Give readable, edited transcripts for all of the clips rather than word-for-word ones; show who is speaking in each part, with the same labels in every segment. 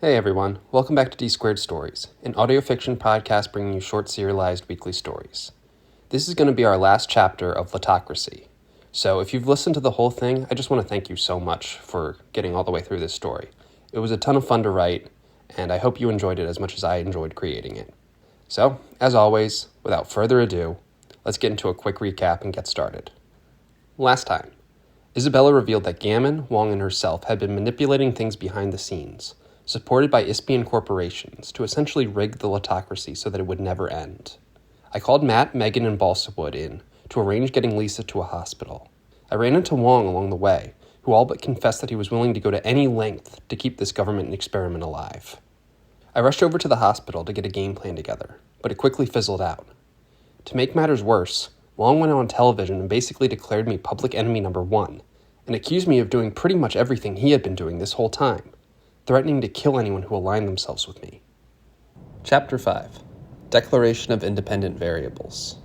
Speaker 1: Hey everyone, welcome back to D Squared Stories, an audio fiction podcast bringing you short serialized weekly stories. This is going to be our last chapter of Lottocracy. So if you've listened to the whole thing, I just want to thank you so much for getting all the way through this story. It was a ton of fun to write, and I hope you enjoyed it as much as I enjoyed creating it. So, as always, without further ado, let's get into a quick recap and get started. Last time, Isabella revealed that Gammon, Wong, and herself had been manipulating things behind the scenes, supported by Ispian corporations, to essentially rig the Lottocracy so that it would never end. I called Matt, Megan, and Balsawood in to arrange getting Lisa to a hospital. I ran into Wong along the way, who all but confessed that he was willing to go to any length to keep this government experiment alive. I rushed over to the hospital to get a game plan together, but it quickly fizzled out. To make matters worse, Wong went on television and basically declared me public enemy number one, and accused me of doing pretty much everything he had been doing this whole time, threatening to kill anyone who aligned themselves with me. Chapter 5. Declaration of Independent Variables.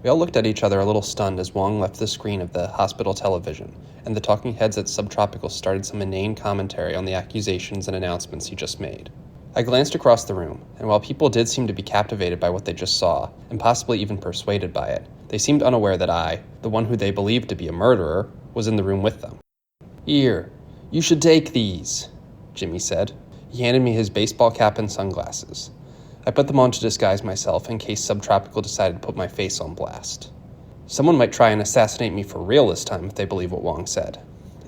Speaker 1: We all looked at each other a little stunned as Wong left the screen of the hospital television, and the talking heads at Subtropical started some inane commentary on the accusations and announcements he just made. I glanced across the room, and while people did seem to be captivated by what they just saw, and possibly even persuaded by it, they seemed unaware that I, the one who they believed to be a murderer, was in the room with them. "Here, you should take these," Jimmy said. He handed me his baseball cap and sunglasses. I put them on to disguise myself in case Subtropical decided to put my face on blast. Someone might try and assassinate me for real this time if they believe what Wong said.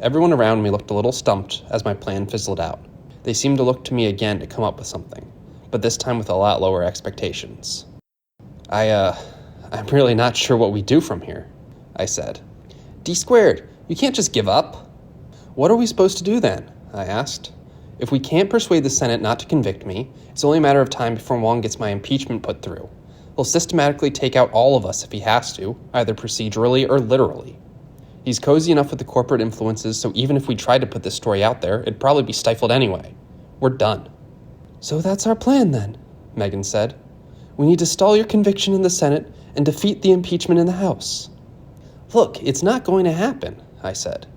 Speaker 1: Everyone around me looked a little stumped as my plan fizzled out. They seemed to look to me again to come up with something, but this time with a lot lower expectations. I'm really not sure what we do from here," I said. "D Squared, you can't just give up." "What are we supposed to do then?" I asked. "If we can't persuade the Senate not to convict me, it's only a matter of time before Wong gets my impeachment put through. He'll systematically take out all of us if he has to, either procedurally or literally. He's cozy enough with the corporate influences, so even if we tried to put this story out there, it'd probably be stifled anyway. We're done." "So that's our plan then," Megan said. "We need to stall your conviction in the Senate and defeat the impeachment in the House." "Look, it's not going to happen," I said.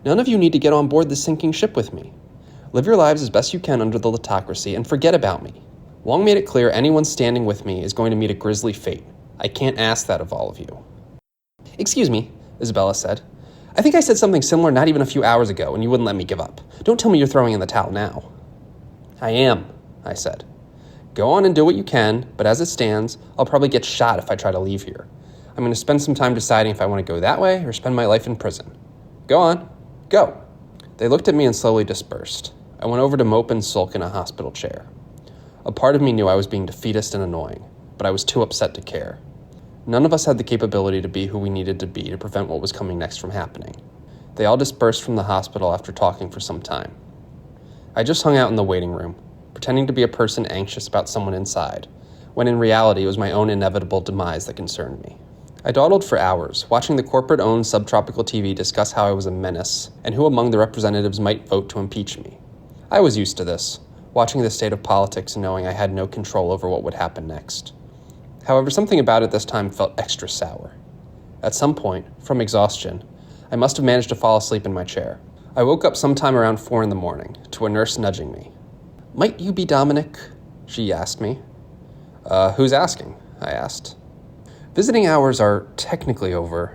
Speaker 1: "None of you need to get on board the sinking ship with me. Live your lives as best you can under the Lottocracy and forget about me. Wong made it clear anyone standing with me is going to meet a grisly fate. I can't ask that of all of you." "Excuse me," Isabella said. "I think I said something similar not even a few hours ago, and you wouldn't let me give up. Don't tell me you're throwing in the towel now." "I am," I said. "Go on and do what you can, but as it stands, I'll probably get shot if I try to leave here. I'm going to spend some time deciding if I want to go that way or spend my life in prison. Go on. Go." They looked at me and slowly dispersed. I went over to mope and sulk in a hospital chair. A part of me knew I was being defeatist and annoying, but I was too upset to care. None of us had the capability to be who we needed to be to prevent what was coming next from happening. They all dispersed from the hospital after talking for some time. I just hung out in the waiting room, pretending to be a person anxious about someone inside, when in reality it was my own inevitable demise that concerned me. I dawdled for hours, watching the corporate-owned Subtropical TV discuss how I was a menace, and who among the representatives might vote to impeach me. I was used to this, watching the state of politics and knowing I had no control over what would happen next. However, something about it this time felt extra sour. At some point, from exhaustion, I must have managed to fall asleep in my chair. I woke up sometime around 4 a.m. to a nurse nudging me. "Might you be Dominic?" she asked me. Who's asking?" I asked. "Visiting hours are technically over,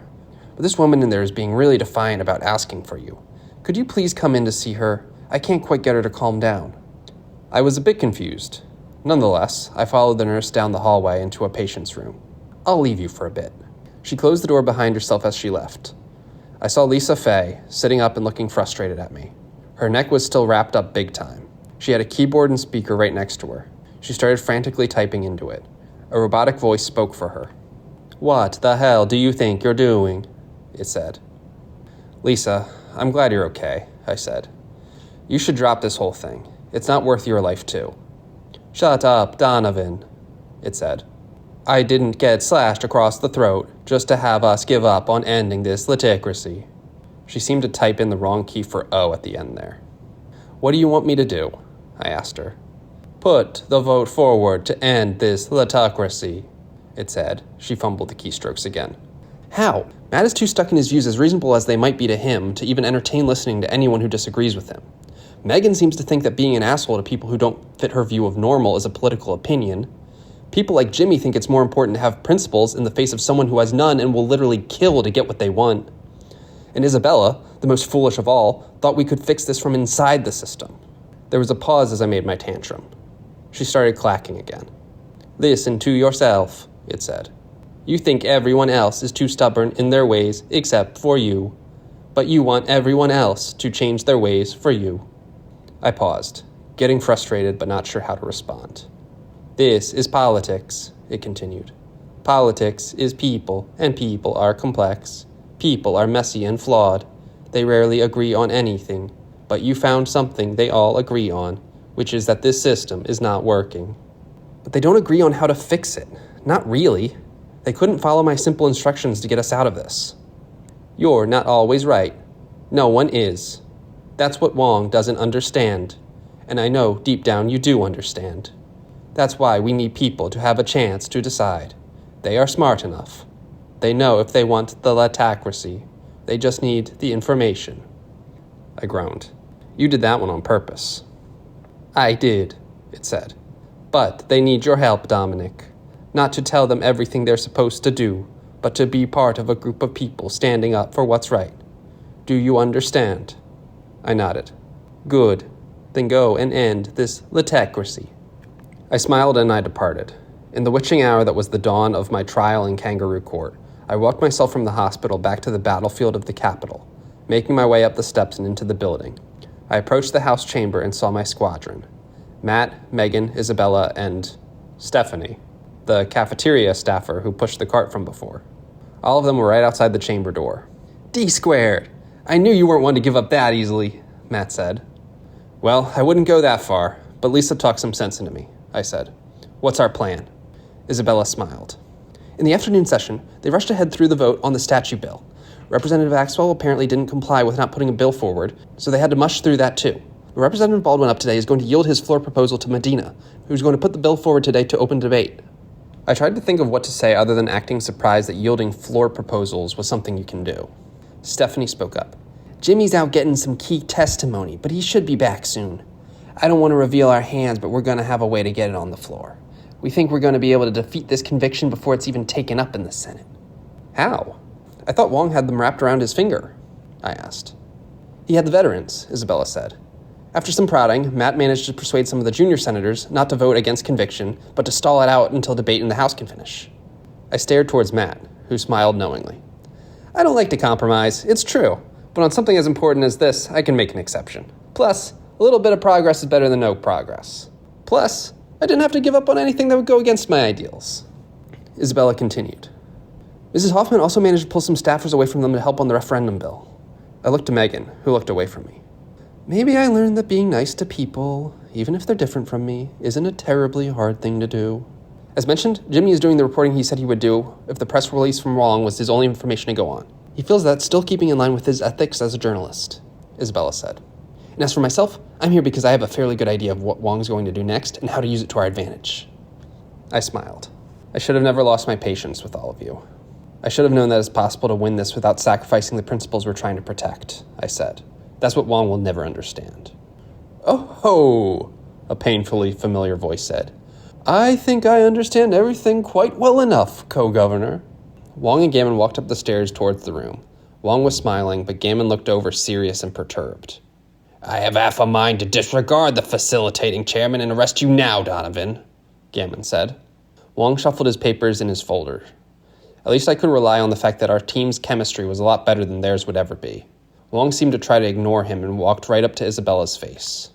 Speaker 1: but this woman in there is being really defiant about asking for you. Could you please come in to see her? I can't quite get her to calm down." I was a bit confused. Nonetheless, I followed the nurse down the hallway into a patient's room. "I'll leave you for a bit." She closed the door behind herself as she left. I saw Lisa Fay, sitting up and looking frustrated at me. Her neck was still wrapped up big time. She had a keyboard and speaker right next to her. She started frantically typing into it. A robotic voice spoke for her. "What the hell do you think you're doing?" it said. "Lisa, I'm glad you're okay," I said. "You should drop this whole thing. It's not worth your life, too." "Shut up, Donovan," it said. "I didn't get slashed across the throat just to have us give up on ending this Lottocracy." She seemed to type in the wrong key for O at the end there. "What do you want me to do?" I asked her. "Put the vote forward to end this Lottocracy," it said. She fumbled the keystrokes again. "How? Matt is too stuck in his views, as reasonable as they might be to him, to even entertain listening to anyone who disagrees with him. Megan seems to think that being an asshole to people who don't fit her view of normal is a political opinion. People like Jimmy think it's more important to have principles in the face of someone who has none and will literally kill to get what they want. And Isabella, the most foolish of all, thought we could fix this from inside the system. There was a pause as I made my tantrum. She started clacking again. "Listen to yourself," it said. "You think everyone else is too stubborn in their ways except for you. But you want everyone else to change their ways for you." I paused, getting frustrated but not sure how to respond. "This is politics," it continued. "Politics is people, and people are complex. People are messy and flawed. They rarely agree on anything, but you found something they all agree on, which is that this system is not working." But they don't agree on how to fix it. Not really. They couldn't follow my simple instructions to get us out of this. "You're not always right. No one is. That's what Wong doesn't understand. And I know deep down you do understand. That's why we need people to have a chance to decide. They are smart enough. They know if they want the Lottocracy. They just need the information." I groaned. "You did that one on purpose." "I did," it said. "But they need your help, Dominic. Not to tell them everything they're supposed to do, but to be part of a group of people standing up for what's right. Do you understand?" I nodded. "Good. Then go and end this Lottocracy." I smiled and I departed. In the witching hour that was the dawn of my trial in Kangaroo Court, I walked myself from the hospital back to the battlefield of the Capitol, making my way up the steps and into the building. I approached the House chamber and saw my squadron. Matt, Megan, Isabella, and Stephanie, the cafeteria staffer who pushed the cart from before. All of them were right outside the chamber door. "D squared! I knew you weren't one to give up that easily," Matt said. "Well, I wouldn't go that far, but Lisa talked some sense into me," I said. "What's our plan?" Isabella smiled. In the afternoon session, they rushed ahead through the vote on the statute bill. Representative Axwell apparently didn't comply with not putting a bill forward, so they had to mush through that too. Representative Baldwin up today is going to yield his floor proposal to Medina, who's going to put the bill forward today to open debate. I tried to think of what to say other than acting surprised that yielding floor proposals was something you can do. Stephanie spoke up. "Jimmy's out getting some key testimony, but he should be back soon. I don't want to reveal our hands, but we're going to have a way to get it on the floor. We think we're going to be able to defeat this conviction before it's even taken up in the Senate." "How? I thought Wong had them wrapped around his finger," I asked. "He had the veterans," Isabella said. After some prodding, Matt managed to persuade some of the junior senators not to vote against conviction, but to stall it out until debate in the House can finish. I stared towards Matt, who smiled knowingly. "I don't like to compromise, it's true, but on something as important as this, I can make an exception. Plus, a little bit of progress is better than no progress. Plus, I didn't have to give up on anything that would go against my ideals." Isabella continued. "Mrs. Hoffman also managed to pull some staffers away from them to help on the referendum bill." I looked to Megan, who looked away from me. "Maybe I learned that being nice to people, even if they're different from me, isn't a terribly hard thing to do." As mentioned, Jimmy is doing the reporting he said he would do if the press release from Wong was his only information to go on. He feels that's still keeping in line with his ethics as a journalist, Isabella said. "And as for myself, I'm here because I have a fairly good idea of what Wong's going to do next and how to use it to our advantage." I smiled. I should have never lost my patience with all of you. I should have known that it's possible to win this without sacrificing the principles we're trying to protect, I said. That's what Wong will never understand. "Oh ho," a painfully familiar voice said. "I think I understand everything quite well enough, co-governor." Wong and Gammon walked up the stairs towards the room. Wong was smiling, but Gammon looked over serious and perturbed. "I have half a mind to disregard the facilitating chairman and arrest you now, Donovan," Gammon said. Wong shuffled his papers in his folder. At least I could rely on the fact that our team's chemistry was a lot better than theirs would ever be. Wong seemed to try to ignore him and walked right up to Isabella's face.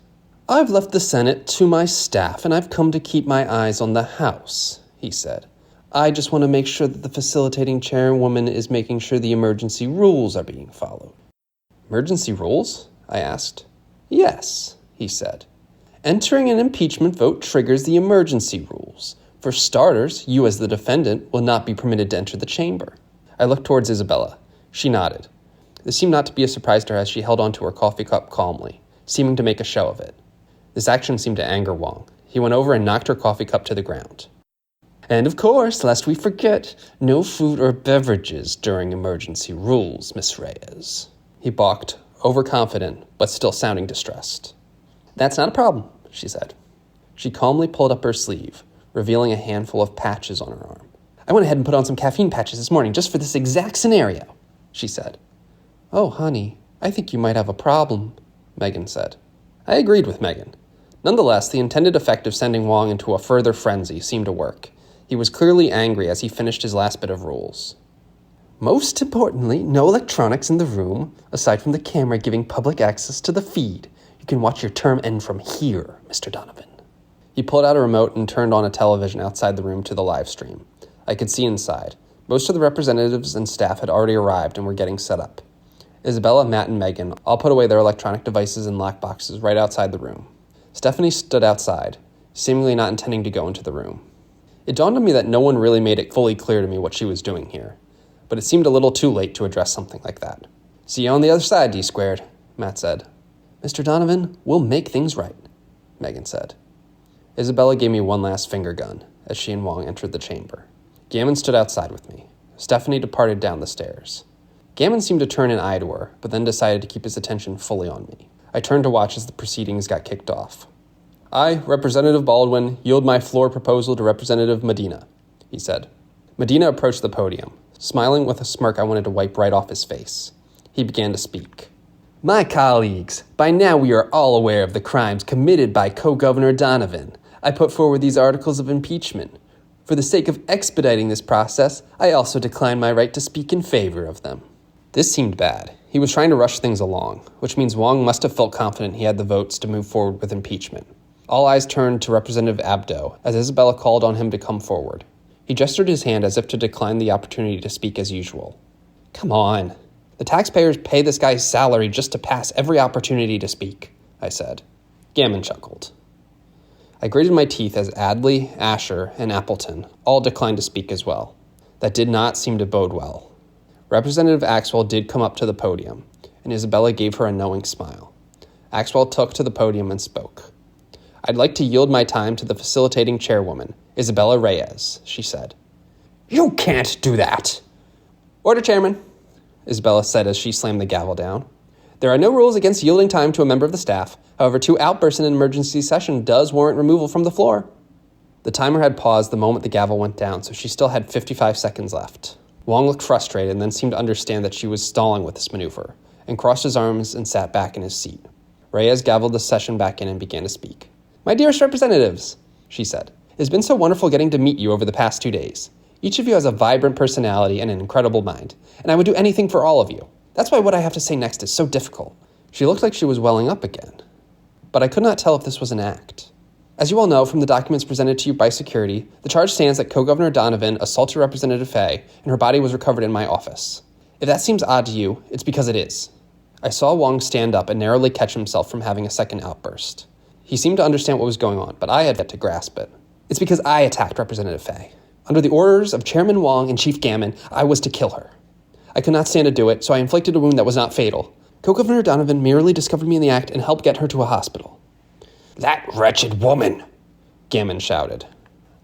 Speaker 1: "I've left the Senate to my staff, and I've come to keep my eyes on the House," he said. "I just want to make sure that the facilitating chairwoman is making sure the emergency rules are being followed." "Emergency rules?" I asked. "Yes," he said. "Entering an impeachment vote triggers the emergency rules. For starters, you as the defendant will not be permitted to enter the chamber." I looked towards Isabella. She nodded. This seemed not to be a surprise to her as she held onto her coffee cup calmly, seeming to make a show of it. This action seemed to anger Wong. He went over and knocked her coffee cup to the ground. "And of course, lest we forget, no food or beverages during emergency rules, Miss Reyes." He balked, overconfident, but still sounding distressed. "That's not a problem," she said. She calmly pulled up her sleeve, revealing a handful of patches on her arm. "I went ahead and put on some caffeine patches this morning just for this exact scenario," she said. "Oh, honey, I think you might have a problem," Megan said. I agreed with Megan. Nonetheless, the intended effect of sending Wong into a further frenzy seemed to work. He was clearly angry as he finished his last bit of rules. "Most importantly, no electronics in the room, aside from the camera giving public access to the feed. You can watch your term end from here, Mr. Donovan." He pulled out a remote and turned on a television outside the room to the live stream. I could see inside. Most of the representatives and staff had already arrived and were getting set up. Isabella, Matt, and Megan all put away their electronic devices in lock boxes right outside the room. Stephanie stood outside, seemingly not intending to go into the room. It dawned on me that no one really made it fully clear to me what she was doing here, but it seemed a little too late to address something like that. "See you on the other side, D-squared," Matt said. "Mr. Donovan, we'll make things right," Megan said. Isabella gave me one last finger gun as she and Wong entered the chamber. Gammon stood outside with me. Stephanie departed down the stairs. Gammon seemed to turn an eye to her, but then decided to keep his attention fully on me. I turned to watch as the proceedings got kicked off. "I, Representative Baldwin, yield my floor proposal to Representative Medina," he said. Medina approached the podium, smiling with a smirk I wanted to wipe right off his face. He began to speak. "My colleagues, by now we are all aware of the crimes committed by Co-Governor Donovan. I put forward these articles of impeachment. For the sake of expediting this process, I also decline my right to speak in favor of them." This seemed bad. He was trying to rush things along, which means Wong must have felt confident he had the votes to move forward with impeachment. All eyes turned to Representative Abdo as Isabella called on him to come forward. He gestured his hand as if to decline the opportunity to speak as usual. "Come on. The taxpayers pay this guy's salary just to pass every opportunity to speak," I said. Gammon chuckled. I grated my teeth as Adley, Asher, and Appleton all declined to speak as well. That did not seem to bode well. Representative Axwell did come up to the podium, and Isabella gave her a knowing smile. Axwell took to the podium and spoke. "I'd like to yield my time to the facilitating chairwoman, Isabella Reyes," she said. "You can't do that!" "Order, Chairman," Isabella said as she slammed the gavel down. "There are no rules against yielding time to a member of the staff. However, 2 outbursts in an emergency session does warrant removal from the floor." The timer had paused the moment the gavel went down, so she still had 55 seconds left. Wong looked frustrated and then seemed to understand that she was stalling with this maneuver, and crossed his arms and sat back in his seat. Reyes gavelled the session back in and began to speak. "My dearest representatives," she said, "it has been so wonderful getting to meet you over the past 2 days. Each of you has a vibrant personality and an incredible mind, and I would do anything for all of you. That's why what I have to say next is so difficult." She looked like she was welling up again, but I could not tell if this was an act. "As you all know from the documents presented to you by security, the charge stands that Co-Governor Donovan assaulted Representative Fay, and her body was recovered in my office. If that seems odd to you, it's because it is." I saw Wong stand up and narrowly catch himself from having a second outburst. He seemed to understand what was going on, but I had yet to grasp it. "It's because I attacked Representative Fay. Under the orders of Chairman Wong and Chief Gammon, I was to kill her. I could not stand to do it, so I inflicted a wound that was not fatal. Co-Governor Donovan merely discovered me in the act and helped get her to a hospital." "That wretched woman!" Gammon shouted.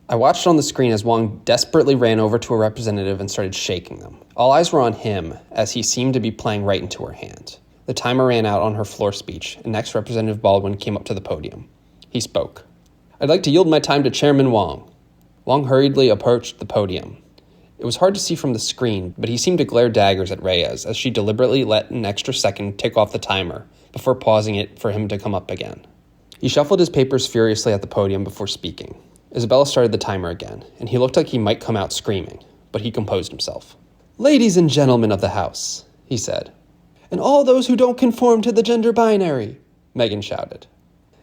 Speaker 1: I watched on the screen as Wong desperately ran over to a representative and started shaking them. All eyes were on him, as he seemed to be playing right into her hand. The timer ran out on her floor speech, and next Representative Baldwin came up to the podium. He spoke. "I'd like to yield my time to Chairman Wong." Wong hurriedly approached the podium. It was hard to see from the screen, but he seemed to glare daggers at Reyes as she deliberately let an extra second tick off the timer before pausing it for him to come up again. He shuffled his papers furiously at the podium before speaking. Isabella started the timer again, and he looked like he might come out screaming, but he composed himself. "Ladies and gentlemen of the House," he said, "and all those who don't conform to the gender binary," Megan shouted.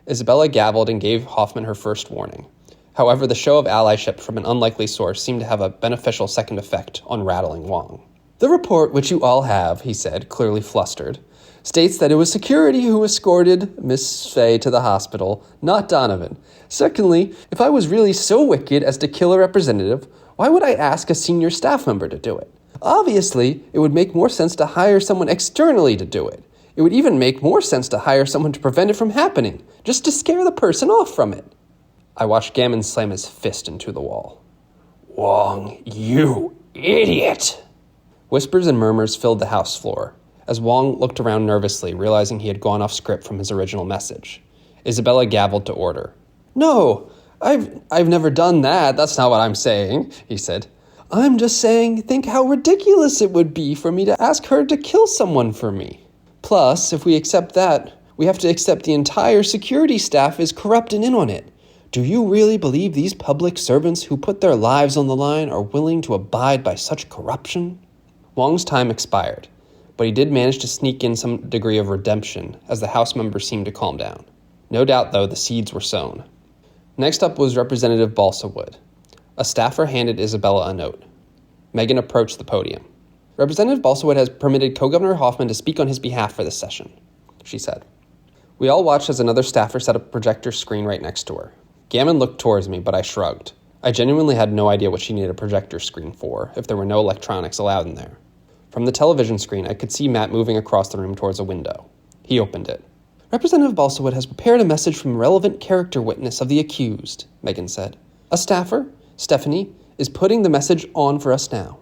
Speaker 1: Isabella gavelled and gave Hoffman her first warning. However, the show of allyship from an unlikely source seemed to have a beneficial second effect on rattling Wong. "The report, which you all have," he said, clearly flustered, "states that it was security who escorted Miss Fay to the hospital, not Donovan. Secondly, if I was really so wicked as to kill a representative, why would I ask a senior staff member to do it? Obviously, it would make more sense to hire someone externally to do it. It would even make more sense to hire someone to prevent it from happening, just to scare the person off from it." I watched Gammon slam his fist into the wall. "Wong, you idiot!" Whispers and murmurs filled the House floor, as Wong looked around nervously, realizing he had gone off script from his original message. Isabella gavelled to order. "No, I've never done that. That's not what I'm saying," he said. "I'm just saying, think how ridiculous it would be for me to ask her to kill someone for me. Plus, if we accept that, we have to accept the entire security staff is corrupt and in on it. Do you really believe these public servants who put their lives on the line are willing to abide by such corruption?" Wong's time expired, but he did manage to sneak in some degree of redemption as the House members seemed to calm down. No doubt, though, the seeds were sown. Next up was Representative Balsawood. A staffer handed Isabella a note. Megan approached the podium. "Representative Balsawood has permitted Co-Governor Hoffman to speak on his behalf for this session," she said. We all watched as another staffer set up a projector screen right next to her. Gammon looked towards me, but I shrugged. I genuinely had no idea what she needed a projector screen for, if there were no electronics allowed in there. From the television screen, I could see Matt moving across the room towards a window. He opened it. "Representative Balsawood has prepared a message from relevant character witness of the accused," Megan said. "A staffer, Stephanie, is putting the message on for us now."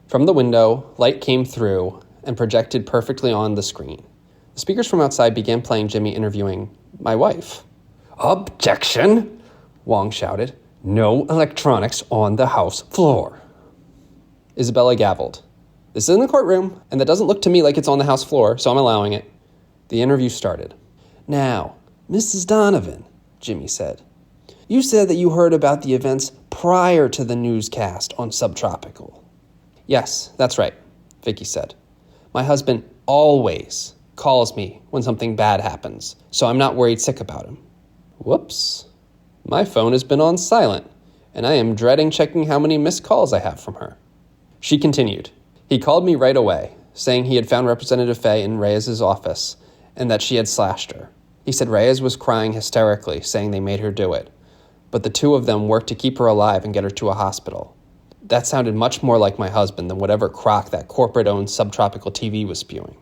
Speaker 1: From the window, light came through and projected perfectly on the screen. The speakers from outside began playing Jimmy interviewing my wife. "Objection!" Wong shouted. "No electronics on the House floor." Isabella gavelled. "This is in the courtroom, and that doesn't look to me like it's on the House floor, so I'm allowing it." The interview started. "Now, Mrs. Donovan," Jimmy said, "you said that you heard about the events prior to the newscast on Subtropical." "Yes, that's right," Vicky said. "My husband always calls me when something bad happens, so I'm not worried sick about him." Whoops. My phone has been on silent, and I am dreading checking how many missed calls I have from her. She continued. "He called me right away, saying he had found Representative Fay in Reyes' office and that she had slashed her. He said Reyes was crying hysterically, saying they made her do it, but the two of them worked to keep her alive and get her to a hospital. That sounded much more like my husband than whatever crock that corporate-owned Subtropical TV was spewing."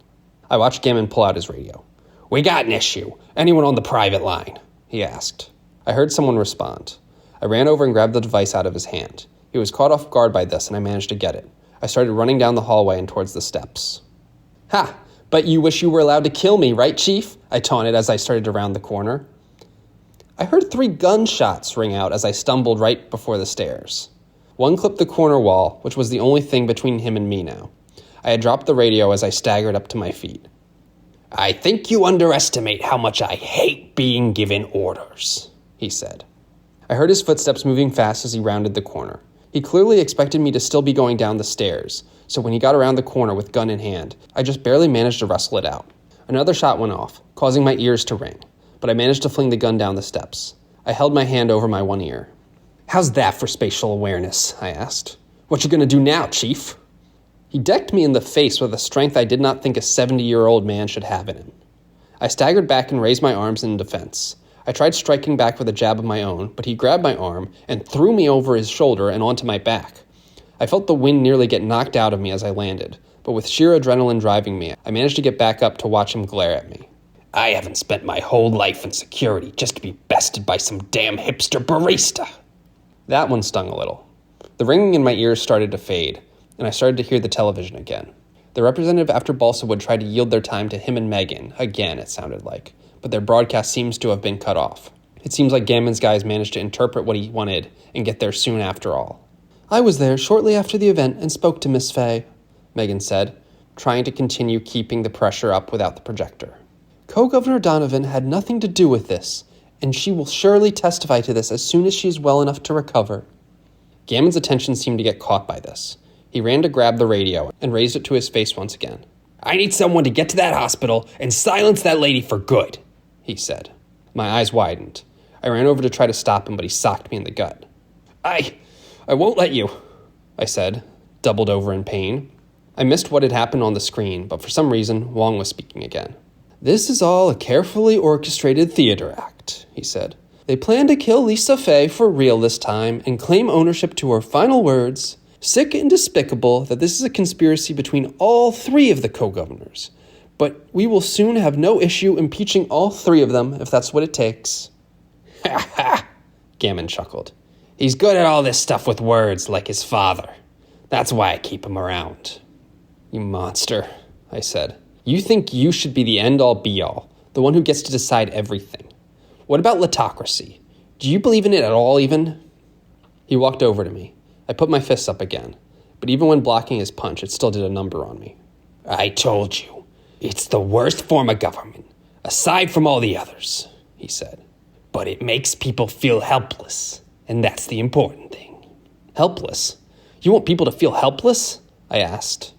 Speaker 1: I watched Gammon pull out his radio. "We got an issue. Anyone on the private line?" he asked. I heard someone respond. I ran over and grabbed the device out of his hand. He was caught off guard by this, and I managed to get it. I started running down the hallway and towards the steps. "Ha! But you wish you were allowed to kill me, right, Chief?" I taunted as I started to round the corner. I heard 3 gunshots ring out as I stumbled right before the stairs. One clipped the corner wall, which was the only thing between him and me now. I had dropped the radio as I staggered up to my feet. "I think you underestimate how much I hate being given orders," he said. I heard his footsteps moving fast as he rounded the corner. He clearly expected me to still be going down the stairs, so when he got around the corner with gun in hand, I just barely managed to wrestle it out. Another shot went off, causing my ears to ring, but I managed to fling the gun down the steps. I held my hand over my one ear. "How's that for spatial awareness?" I asked. "What you gonna do now, Chief?" He decked me in the face with a strength I did not think a 70-year-old man should have in him. I staggered back and raised my arms in defense. I tried striking back with a jab of my own, but he grabbed my arm and threw me over his shoulder and onto my back. I felt the wind nearly get knocked out of me as I landed, but with sheer adrenaline driving me, I managed to get back up to watch him glare at me. "I haven't spent my whole life in security just to be bested by some damn hipster barista." That one stung a little. The ringing in my ears started to fade, and I started to hear the television again. The representative after Balsawood tried to yield their time to him and Megan, again it sounded like, but their broadcast seems to have been cut off. It seems like Gammon's guys managed to interpret what he wanted and get there soon after all. "I was there shortly after the event and spoke to Miss Fay," Megan said, trying to continue keeping the pressure up without the projector. "Co-Governor Donovan had nothing to do with this, and she will surely testify to this as soon as she is well enough to recover." Gammon's attention seemed to get caught by this. He ran to grab the radio and raised it to his face once again. "I need someone to get to that hospital and silence that lady for good," he said. My eyes widened. I ran over to try to stop him, but he socked me in the gut. I won't let you," I said, doubled over in pain. I missed what had happened on the screen, but for some reason, Wong was speaking again. "This is all a carefully orchestrated theater act," he said. "They plan to kill Lisa Fay for real this time and claim ownership to her final words. Sick and despicable that this is a conspiracy between all 3 of the co-governors. But we will soon have no issue impeaching all 3 of them if that's what it takes." "Ha ha," Gammon chuckled. "He's good at all this stuff with words, like his father. That's why I keep him around." "You monster," I said. "You think you should be the end-all be-all, the one who gets to decide everything. What about Lottocracy? Do you believe in it at all, even? He walked over to me. I put my fists up again, but even when blocking his punch, it still did a number on me. I told you, it's the worst form of government, aside from all the others, he said. But it makes people feel helpless, and that's the important thing. Helpless? You want people to feel helpless? I asked.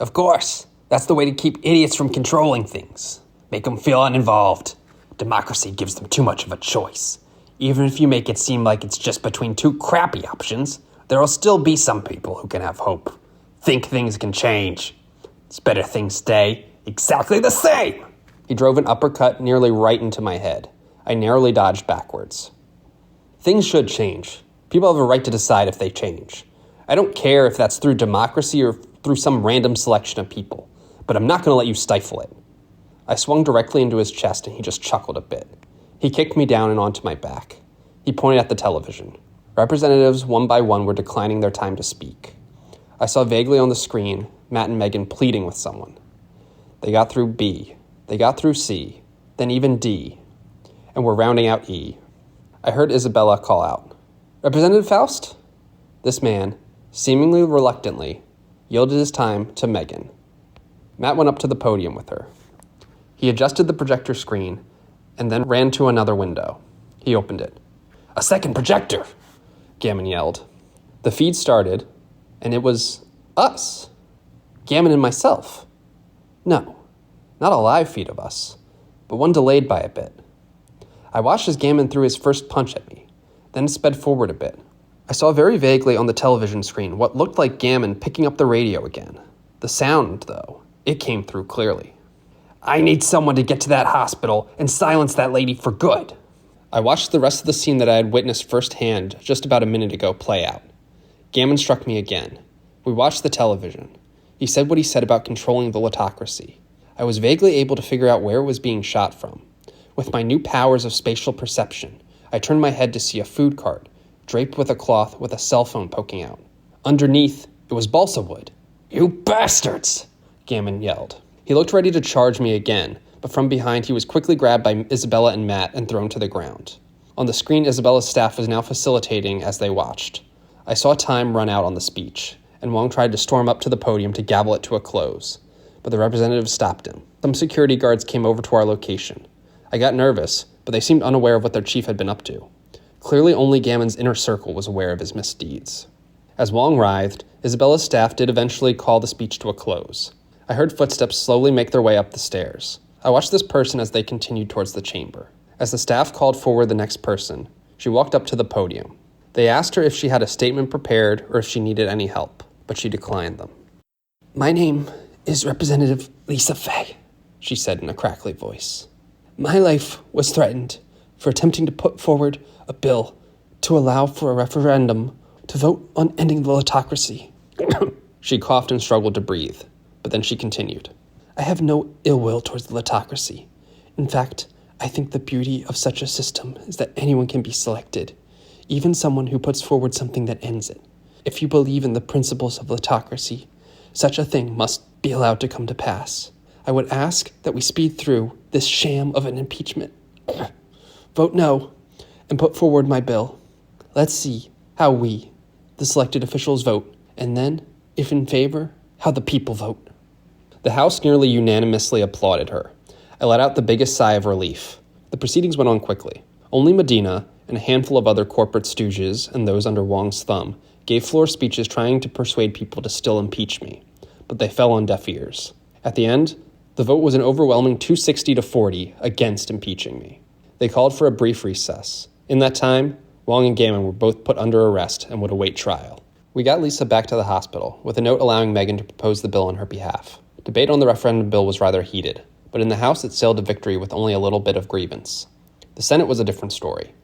Speaker 1: Of course. That's the way to keep idiots from controlling things. Make them feel uninvolved. Democracy gives them too much of a choice. Even if you make it seem like it's just between two crappy options, there'll still be some people who can have hope. Think things can change. It's better things stay exactly the same. He drove an uppercut nearly right into my head. I narrowly dodged backwards. Things should change. People have a right to decide if they change. I don't care if that's through democracy or through some random selection of people, but I'm not going to let you stifle it. I swung directly into his chest and he just chuckled a bit. He kicked me down and onto my back. He pointed at the television. Representatives, one by one, were declining their time to speak. I saw vaguely on the screen Matt and Megan pleading with someone. They got through B. They got through C. Then even D. And were rounding out E. I heard Isabella call out, Representative Faust? This man, seemingly reluctantly, yielded his time to Megan. Matt went up to the podium with her. He adjusted the projector screen and then ran to another window. He opened it. A second projector, Gammon yelled. The feed started, and it was us. Gammon and myself. No, not a live feed of us, but one delayed by a bit. I watched as Gammon threw his first punch at me, then sped forward a bit. I saw very vaguely on the television screen what looked like Gammon picking up the radio again. The sound, though, it came through clearly. I need someone to get to that hospital and silence that lady for good. I watched the rest of the scene that I had witnessed firsthand just about a minute ago play out. Gammon struck me again. We watched the television. He said what he said about controlling the Lottocracy. I was vaguely able to figure out where it was being shot from. With my new powers of spatial perception, I turned my head to see a food cart, draped with a cloth with a cell phone poking out. Underneath, it was balsa wood. You bastards! Gammon yelled. He looked ready to charge me again, but from behind he was quickly grabbed by Isabella and Matt and thrown to the ground. On the screen, Isabella's staff was now facilitating as they watched. I saw time run out on the speech, and Wong tried to storm up to the podium to gavel it to a close, but the representative stopped him. Some security guards came over to our location. I got nervous, but they seemed unaware of what their chief had been up to. Clearly only Gammon's inner circle was aware of his misdeeds. As Wong writhed, Isabella's staff did eventually call the speech to a close. I heard footsteps slowly make their way up the stairs. I watched this person as they continued towards the chamber. As the staff called forward the next person, she walked up to the podium. They asked her if she had a statement prepared or if she needed any help, but she declined them. My name is Representative Lisa Fay, she said in a crackly voice. My life was threatened for attempting to put forward a bill to allow for a referendum to vote on ending the Lottocracy. She coughed and struggled to breathe, but then she continued. I have no ill will towards the Lottocracy. In fact, I think the beauty of such a system is that anyone can be selected, even someone who puts forward something that ends it. If you believe in the principles of Lottocracy, such a thing must be allowed to come to pass. I would ask that we speed through this sham of an impeachment. Vote no, and put forward my bill. Let's see how we, the selected officials, vote, and then, if in favor, how the people vote. The House nearly unanimously applauded her. I let out the biggest sigh of relief. The proceedings went on quickly. Only Medina and a handful of other corporate stooges and those under Wong's thumb gave floor speeches trying to persuade people to still impeach me, but they fell on deaf ears. At the end, the vote was an overwhelming 260 to 40 against impeaching me. They called for a brief recess. In that time, Wong and Gammon were both put under arrest and would await trial. We got Lisa back to the hospital, with a note allowing Megan to propose the bill on her behalf. Debate on the referendum bill was rather heated, but in the House it sailed to victory with only a little bit of grievance. The Senate was a different story.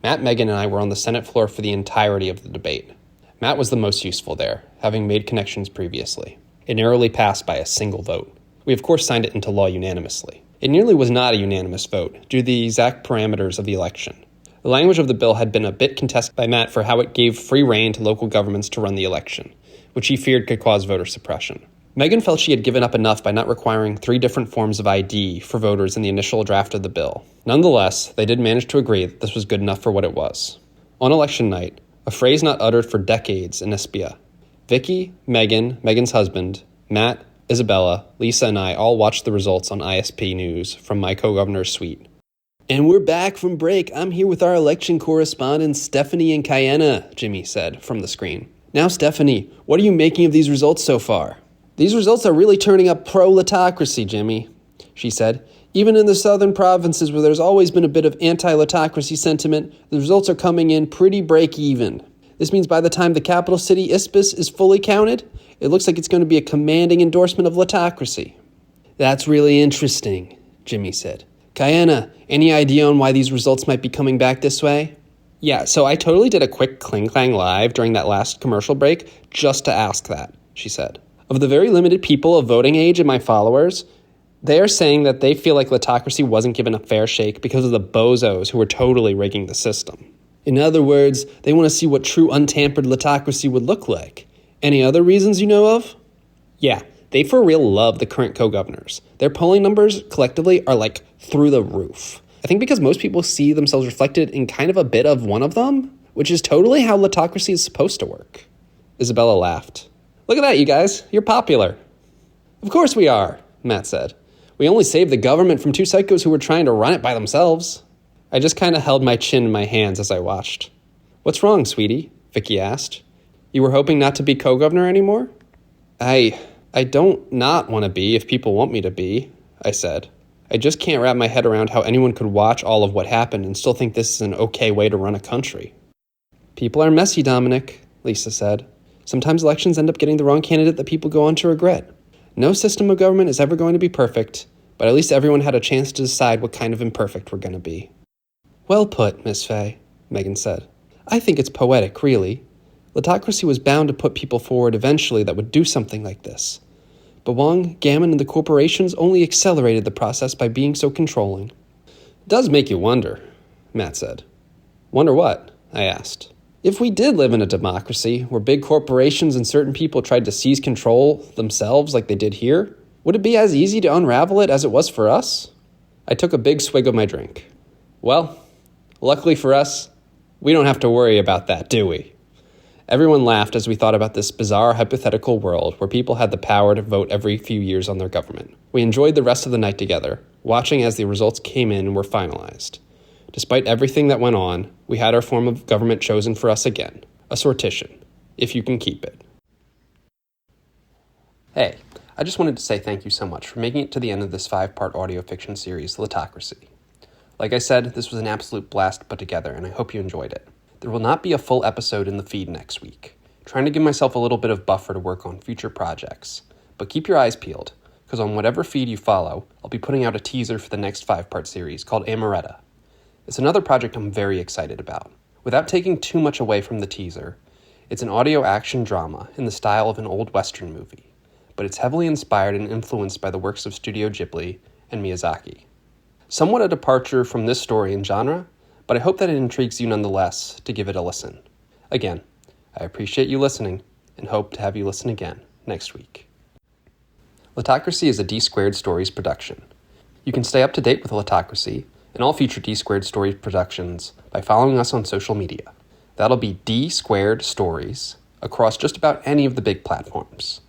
Speaker 1: Matt, Megan, and I were on the Senate floor for the entirety of the debate. Matt was the most useful there, having made connections previously. It narrowly passed by a single vote. We of course signed it into law unanimously. It nearly was not a unanimous vote, due to the exact parameters of the election. The language of the bill had been a bit contested by Matt for how it gave free rein to local governments to run the election, which he feared could cause voter suppression. Megan felt she had given up enough by not requiring 3 different forms of ID for voters in the initial draft of the bill. Nonetheless, they did manage to agree that this was good enough for what it was. On election night, a phrase not uttered for decades in Ispia, Vicky, Megan, Megan's husband, Matt, Isabella, Lisa, and I all watched the results on ISP News from my co-governor's suite. "And we're back from break. I'm here with our election correspondents, Stephanie and Kiana," Jimmy said from the screen. "Now, Stephanie, what are you making of these results so far?" "These results are really turning up pro-Lottocracy, Jimmy," she said. "Even in the southern provinces where there's always been a bit of anti-Lottocracy sentiment, the results are coming in pretty break-even. This means by the time the capital city, Ispis, is fully counted, it looks like it's going to be a commanding endorsement of Lottocracy." "That's really interesting," Jimmy said. "Kiana, any idea on why these results might be coming back this way?" "Yeah, so I totally did a quick Kling Klang live during that last commercial break just to ask that," she said. "Of the very limited people of voting age in my followers, they are saying that they feel like Lottocracy wasn't given a fair shake because of the bozos who were totally rigging the system. In other words, they want to see what true untampered Lottocracy would look like. Any other reasons you know of?" "Yeah, they for real love the current co-governors. Their polling numbers collectively are like through the roof. I think because most people see themselves reflected in kind of a bit of one of them, which is totally how Lottocracy is supposed to work." Isabella laughed. "Look at that, you guys. You're popular." "Of course we are," Matt said. "We only saved the government from 2 psychos who were trying to run it by themselves." I just kind of held my chin in my hands as I watched. "What's wrong, sweetie?" Vicky asked. "You were hoping not to be co-governor anymore?" I don't not want to be if people want me to be," I said. "I just can't wrap my head around how anyone could watch all of what happened and still think this is an okay way to run a country." "People are messy, Dominic," Lisa said. "Sometimes elections end up getting the wrong candidate that people go on to regret. No system of government is ever going to be perfect, but at least everyone had a chance to decide what kind of imperfect we're going to be." "Well put, Miss Fay," Megan said. "I think it's poetic, really. Lottocracy was bound to put people forward eventually that would do something like this. But Wong, Gammon, and the corporations only accelerated the process by being so controlling." "It does make you wonder," Matt said. "Wonder what?" I asked. "If we did live in a democracy where big corporations and certain people tried to seize control themselves like they did here, would it be as easy to unravel it as it was for us?" I took a big swig of my drink. "Well, luckily for us, we don't have to worry about that, do we?" Everyone laughed as we thought about this bizarre hypothetical world where people had the power to vote every few years on their government. We enjoyed the rest of the night together, watching as the results came in and were finalized. Despite everything that went on, we had our form of government chosen for us again, a sortition, if you can keep it. Hey, I just wanted to say thank you so much for making it to the end of this 5-part audio fiction series, Lottocracy. Like I said, this was an absolute blast to put together, and I hope you enjoyed it. There will not be a full episode in the feed next week. Trying to give myself a little bit of buffer to work on future projects. But keep your eyes peeled, because on whatever feed you follow, I'll be putting out a teaser for the next 5-part series called Amaretta. It's another project I'm very excited about. Without taking too much away from the teaser, it's an audio action drama in the style of an old Western movie, but it's heavily inspired and influenced by the works of Studio Ghibli and Miyazaki. Somewhat a departure from this story and genre, but I hope that it intrigues you nonetheless to give it a listen. Again, I appreciate you listening and hope to have you listen again next week. Lottocracy is a D2 Stories production. You can stay up to date with Lottocracy and all future D2 Stories productions by following us on social media. That'll be D2 Stories across just about any of the big platforms.